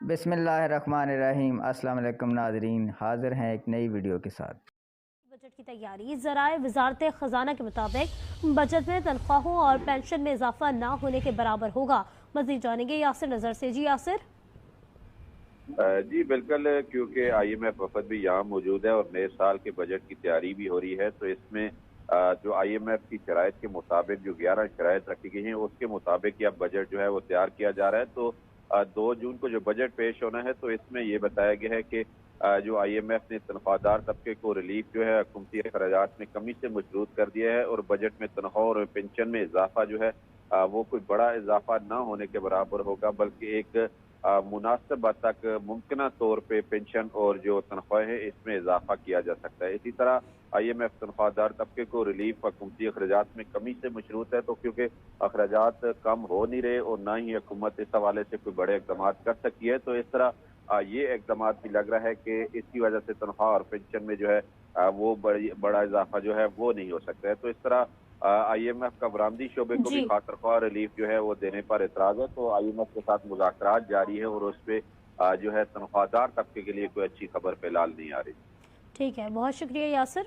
बिस्मिल्लाहिर्रहमानिर्रहीम। अस्सलाम वालेकुम नाज़रीन, हाजिर हैं एक नई वीडियो के साथ। बजट की तैयारी ज़राए वज़ारत ख़ज़ाना के मुताबिक बजट में तनख्वाहों और पेंशन में इजाफा ना होने के बराबर होगा। मज़ीद जानेंगे यासिर नज़र से। जी यासिर। जी बिल्कुल, क्योंकि IMF वफद भी यहाँ मौजूद है और नए साल के बजट की तैयारी भी हो रही है, तो इसमें जो IMF की शराइत के मुताबिक जो 11 शराइत रखी गई हैं उसके मुताबिक ही अब बजट जो है वो तैयार किया जा रहा है। तो 2 जून को जो बजट पेश होना है, तो इसमें ये बताया गया है कि जो IMF ने तनख्वाहदार तबके को रिलीफ जो है हुकूमती अखराजात में कमी से मशरूत कर दिया है और बजट में तनख्वाह और पेंशन में इजाफा जो है वो कोई बड़ा इजाफा न होने के बराबर होगा, बल्कि एक मुनासिब हद तक मुमकिन तौर पे पेंशन और जो तनख्वाह है इसमें इजाफा किया जा सकता है। इसी तरह IMF तनख्वाहदार तबके को रिलीफ हुकूमती अखराजात में कमी से मशरूत है, तो क्योंकि अखराजात कम हो नहीं रहे और ना ही हुकूमत इस हवाले से कोई बड़े इकदाम कर सकती है, तो इस तरह ये इकदाम भी लग रहा है कि इसकी वजह से तनख्वाह और पेंशन में जो है वो बड़ा इजाफा जो है वो नहीं हो सकता है। तो इस तरह IMF का बरामदी शोबे को भी खास तनख्वाह रिलीफ जो है वो देने पर एतराज है, तो IMF के साथ मुज़ाकरात जारी है और उस पर जो है तनख्वाहदार तबके के लिए कोई अच्छी खबर फिलहाल नहीं आ रही। ठीक है, बहुत शुक्रिया यासिर।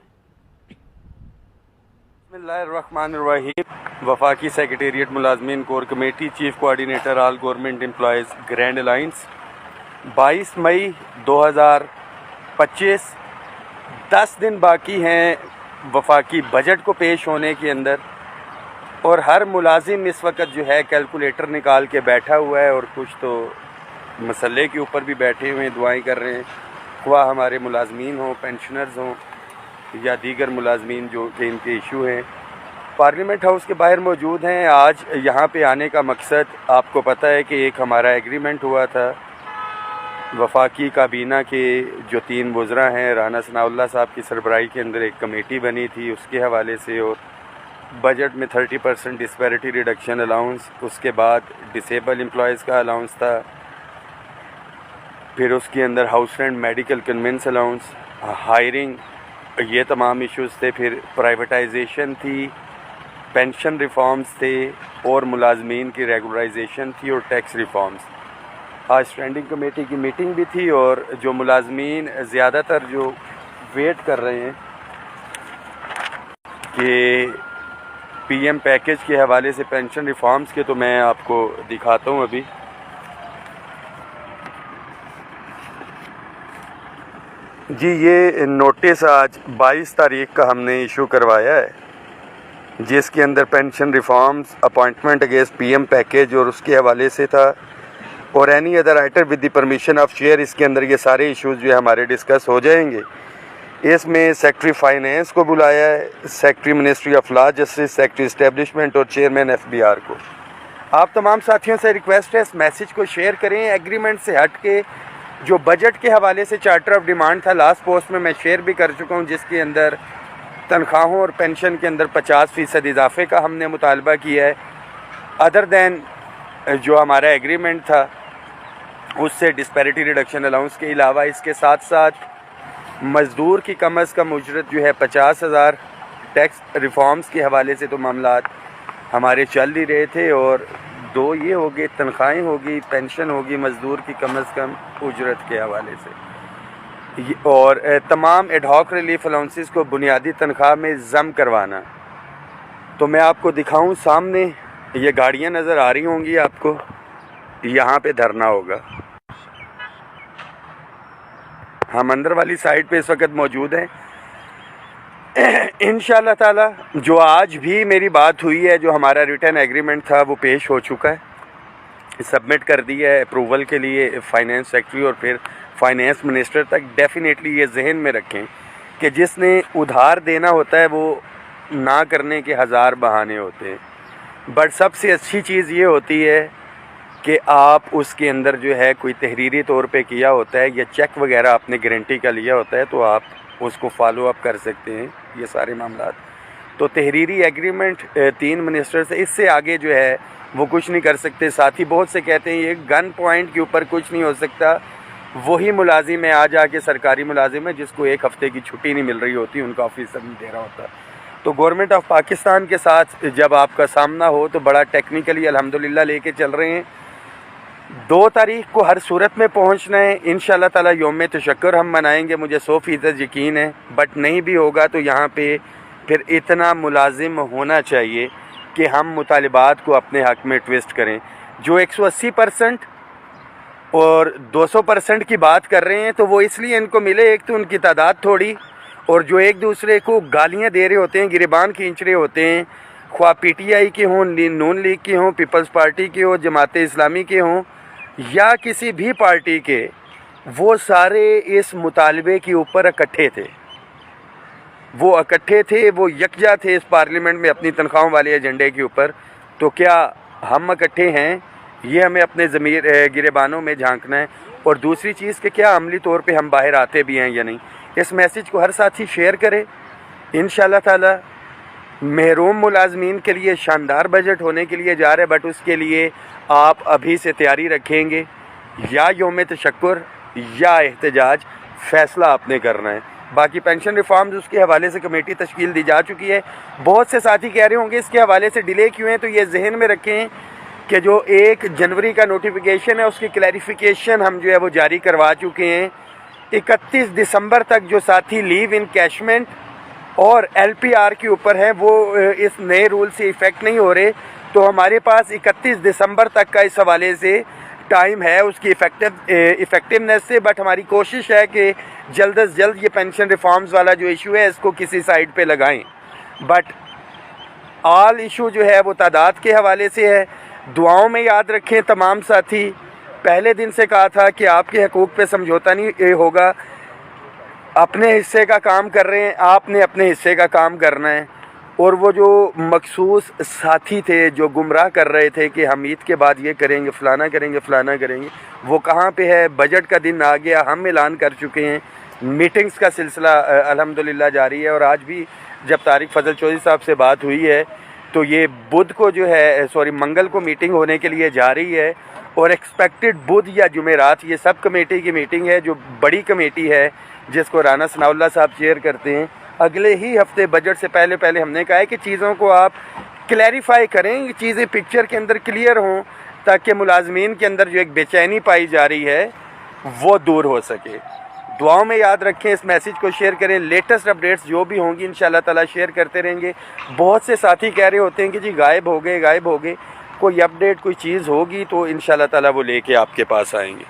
बिस्मिल्लाहिर्रहमानिर्रहीम। वफाकी सेक्रेटेरिएट मुलाजमीन core committee chief coordinator all government employees grand alliance 22 मई 2025, 10 दिन बाकी हैं वफाकी बजट को पेश होने के अंदर, और हर मुलाजिम इस वक्त जो है कैलकुलेटर निकाल के बैठा हुआ है और कुछ तो मसले के ऊपर भी बैठे हुए हैं, दुआएं कर रहे हैं, ख्वाह हमारे मुलाजमीन हों, पेंशनर्स हों या दीगर मुलाजमीन जो कि इनके इशू हैं। पार्लियामेंट हाउस के बाहर मौजूद हैं। आज यहाँ पे आने का मकसद आपको पता है कि एक हमारा एग्रीमेंट हुआ था वफाकी काबीना के जो 3 वज़रा हैं, राना सनाउल्लाह साहब की सरबराही के अंदर एक कमेटी बनी थी उसके हवाले से, और बजट में 30% डिस्पैरिटी रिडक्शन अलाउंस, उसके बाद डिसेबल एम्प्लॉयज़ का अलाउंस था, फिर उसके अंदर house rent medical convince allowance, hiring, ये तमाम इश्यूज़ थे, फिर प्राइवेटाइजेशन थी, पेंशन रिफॉर्म्स थे और मुलाजमीन की रेगुलराइजेशन थी और टैक्स रिफॉर्म्स। आज स्टैंडिंग कमेटी की मीटिंग भी थी और जो मुलाजमीन ज़्यादातर जो वेट कर रहे हैं कि PM पैकेज के हवाले से पेंशन रिफॉर्म्स के, तो मैं आपको दिखाता हूँ अभी। जी ये नोटिस आज 22 तारीख का हमने इशू करवाया है, जिसके अंदर pension reforms, appointment against PM package और उसके हवाले से था, और any other item with the permission of chair. इसके अंदर ये सारे इश्यूज़ जो है हमारे डिस्कस हो जाएंगे। इसमें सेक्रेटरी फाइनेंस को बुलाया है, secretary ministry of law justice, secretary establishment और चेयरमैन FBR को। आप तमाम साथियों से रिक्वेस्ट है इस मैसेज को शेयर करें। एग्रीमेंट से हट के जो बजट के हवाले से चार्टर ऑफ डिमांड था, लास्ट पोस्ट में मैं शेयर भी कर चुका हूँ, जिसके अंदर तनख्वाहों और पेंशन के अंदर 50% इजाफे का हमने मुतालबा किया है। अदर दैन जो हमारा एग्रीमेंट था उससे डिस्पैरिटी रिडक्शन अलाउंस के अलावा इसके साथ साथ मज़दूर की कम अज़ कम उजरत जो है 50,000, टैक्स रिफॉर्म्स के हवाले से तो मामलात हमारे चल ही रहे थे, और 2 ये हो गए, तनख्वाहें होगी, पेंशन होगी, मज़दूर की कम अज़ कम उजरत के हवाले से, और तमाम एडहॉक रिलीफ अलाउंसेस को बुनियादी तनख्वाह में ज़म करवाना। तो मैं आपको दिखाऊं, सामने ये गाड़ियां नज़र आ रही होंगी आपको, यहाँ पे धरना होगा। हम अंदर वाली साइड पे इस वक्त मौजूद हैं। इंशाअल्लाह ताला जो आज भी मेरी बात हुई है, जो हमारा रिटर्न एग्रीमेंट था वो पेश हो चुका है, सबमिट कर दिया है अप्रूवल के लिए फाइनेंस सेक्रेटरी और फिर फाइनेंस मिनिस्टर तक। डेफिनेटली ये जहन में रखें कि जिसने उधार देना होता है वो ना करने के हज़ार बहाने होते हैं, बट सबसे अच्छी चीज़ ये होती है कि आप उसके अंदर जो है कोई तहरीरी तौर पे किया होता है या चेक वगैरह आपने गारंटी का लिया होता है, तो आप उसको फॉलो अप कर सकते हैं ये सारे मामलात। तो तहरीरी एग्रीमेंट 3 मिनिस्टर से, इससे आगे जो है वो कुछ नहीं कर सकते। साथ ही बहुत से कहते हैं ये गन पॉइंट के ऊपर कुछ नहीं हो सकता। वही मुलाजिम है, आज आके सरकारी मुलाजिम है जिसको 1 हफ़्ते की छुट्टी नहीं मिल रही होती, उनका ऑफिसर नहीं दे रहा होता। तो गवर्नमेंट ऑफ पाकिस्तान के साथ जब आपका सामना हो तो बड़ा टेक्निकली अल्हम्दुलिल्लाह लेके चल रहे हैं। 2 तारीख को हर सूरत में पहुंचना है। इंशाल्लाह ताला यौम तशक्कुर हम मनाएंगे, मुझे 100% यकीन है। बट नहीं भी होगा तो यहाँ पे फिर इतना मुलाजिम होना चाहिए कि हम मुतालिबात को अपने हक़ में ट्विस्ट करें। जो 180% और 200% की बात कर रहे हैं तो वो इसलिए इनको मिले, एक तो उनकी तादाद थोड़ी, और जो एक दूसरे को गालियाँ दे रहे होते हैं, गिरेबान खींच रहे होते हैं, ख्वाह PTI के हों, नून लीग के हों, पीपल्स पार्टी के हों, जमात इस्लामी के हों या किसी भी पार्टी के, वो सारे इस मुतालबे के ऊपर इकट्ठे थे। वो इकट्ठे थे, वो यकजा थे इस पार्लियामेंट में अपनी तनख्वाहों वाले एजेंडे के ऊपर। तो क्या हम इकट्ठे हैं? ये हमें अपने ज़मीर गिरेबानों में झांकना है। और दूसरी चीज़ कि क्या अमली तौर पे हम बाहर आते भी हैं या नहीं। इस मैसेज को हर साथी शेयर करे। इंशाल्लाह ताला महरूम मुलाजमीन के लिए शानदार बजट होने के लिए जा रहे, बट उसके लिए आप अभी से तैयारी रखेंगे। या यौम तशक्कुर या एहतजाज, फ़ैसला आपने करना है। बाकी पेंशन रिफॉर्म्स उसके हवाले से कमेटी तश्कील दी जा चुकी है। बहुत से साथी कह रहे होंगे इसके हवाले से डिले क्यों है, तो ये जहन में रखें कि जो 1 जनवरी का नोटिफिकेशन है उसकी क्लैरिफिकेशन हम जो है वो जारी करवा चुके हैं। 31 दिसंबर तक जो साथी लीव इनकैशमेंट और LPR के ऊपर है वो इस नए रूल से इफ़ेक्ट नहीं हो रहे, तो हमारे पास 31 दिसंबर तक का इस हवाले से टाइम है उसकी इफ़ेक्टिवनेस से। बट हमारी कोशिश है कि जल्द अज जल्द ये पेंशन रिफॉर्म्स वाला जो इशू है इसको किसी साइड पे लगाएं। बट ऑल इशू जो है वो तादाद के हवाले से है। दुआओं में याद रखें तमाम साथी। पहले दिन से कहा था कि आपके हकूक़ पे समझौता नहीं होगा, अपने हिस्से का काम कर रहे हैं, आपने अपने हिस्से का काम करना है। और वो जो मखसूस साथी थे जो गुमराह कर रहे थे कि हम ईद के बाद ये करेंगे, फ़लाना करेंगे, फ़लाना करेंगे, वो कहाँ पे है? बजट का दिन आ गया, हम ऐलान कर चुके हैं। मीटिंग्स का सिलसिला अल्हम्दुलिल्लाह जारी है। और आज भी जब तारिक फजल चौधरी साहब से बात हुई है तो ये बुध को जो है मंगल को मीटिंग होने के लिए जा रही है। और एक्सपेक्टेड बुध या जुमेरात ये सब कमेटी की मीटिंग है, जो बड़ी कमेटी है जिसको राना सनाउल्लाह साहब चेयर करते हैं। अगले ही हफ्ते बजट से पहले हमने कहा है कि चीज़ों को आप क्लैरिफाई करें, ये चीज़ें पिक्चर के अंदर क्लियर हों, ताकि मुलाजमीन के अंदर जो एक बेचैनी पाई जा रही है वो दूर हो सके। दुआओं में याद रखें, इस मैसेज को शेयर करें। लेटेस्ट अपडेट्स जो भी होंगी इंशाल्लाह ताला शेयर करते रहेंगे। बहुत से साथी कह रहे होते हैं कि जी गायब हो गए। कोई अपडेट, कोई चीज़ होगी तो इंशाल्लाह ताला वो लेके आपके पास आएंगे।